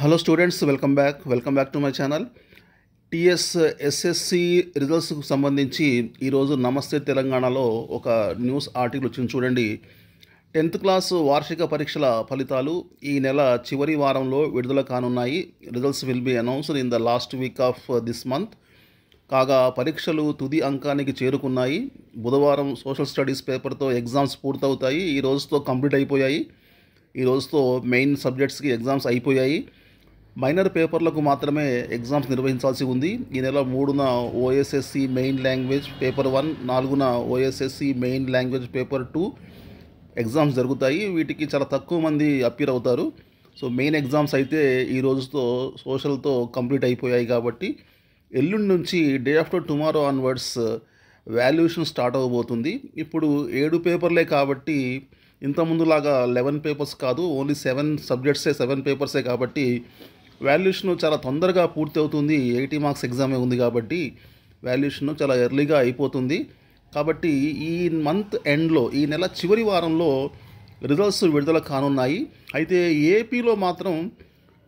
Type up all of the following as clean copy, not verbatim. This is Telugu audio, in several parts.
Hello students, welcome back to my channel. SSC రిజల్ట్స్కు సంబంధించి ఈరోజు నమస్తే తెలంగాణలో ఒక న్యూస్ ఆర్టికల్ వచ్చింది చూడండి. 10th క్లాస్ వార్షిక పరీక్షల ఫలితాలు ఈ నెల చివరి వారంలో విడుదల కానున్నాయి. Results will be announced in the last week off this month. కాగా పరీక్షలు తుది అంకానికి చేరుకున్నాయి. బుధవారం సోషల్ స్టడీస్ పేపర్తో ఎగ్జామ్స్ పూర్తవుతాయి. ఈ రోజుతో కంప్లీట్ అయిపోయాయి. ఈ రోజుతో మెయిన్ సబ్జెక్ట్స్కి ఎగ్జామ్స్ అయిపోయాయి. మైనర్ పేపర్లకు మాత్రమే ఎగ్జామ్స్ నిర్వహించాల్సి ఉంది. ఈ నెల 3న ఓఎస్ఎస్సి మెయిన్ లాంగ్వేజ్ పేపర్ 1, 4న OSSC main language paper 2 exams జరుగుతాయి. వీటికి చాలా తక్కువ మంది అప్పీర్ అవుతారు. సో మెయిన్ ఎగ్జామ్స్ అయితే ఈ రోజుతో సోషల్తో కంప్లీట్ అయిపోయాయి కాబట్టి ఎల్లుండి నుంచి day after tomorrow onwards valuation start అవ్వబోతుంది. ఇప్పుడు 7 పేపర్లే కాబట్టి ఇంతకుముందులాగా 11 పేపర్స్ కాదు, ఓన్లీ 7 సబ్జెక్ట్సే, 7 పేపర్సే కాబట్టి వాల్యుయేషన్ చాలా తొందరగా పూర్తి అవుతుంది. 80 మార్క్స్ ఎగ్జామే ఉంది కాబట్టి వాల్యుయేషన్ చాలా ఎర్లీగా అయిపోతుంది. కాబట్టి ఈ మంత్ ఎండ్లో, ఈ నెల చివరి వారంలో రిజల్ట్స్ విడుదల కానున్నాయి. అయితే ఏపీలో మాత్రం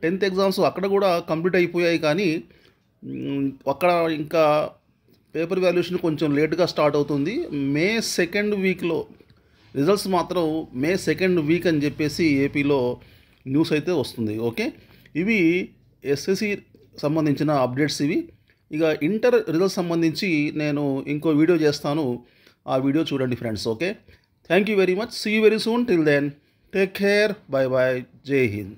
10th ఎగ్జామ్స్ అక్కడ కూడా కంప్లీట్ అయిపోయాయి, కానీ అక్కడ ఇంకా పేపర్ వాల్యుయేషన్ కొంచెం లేట్గా స్టార్ట్ అవుతుంది. మే 2nd వీక్లో రిజల్ట్స్ మాత్రం మే 2nd వీక్ అని చెప్పేసి ఏపీలో న్యూస్ అయితే వస్తుంది. ఓకే, ఇవి ఎస్ఎస్సి సంబంధించిన అప్డేట్స్ ఇవి. ఇక ఇంటర్ రిజల్ట్స్ సంబంధించి నేను ఇంకో వీడియో చేస్తాను, ఆ వీడియో చూడండి friends. Okay, thank you very much. See you very soon. Till then take care. Bye bye. జై హింద్.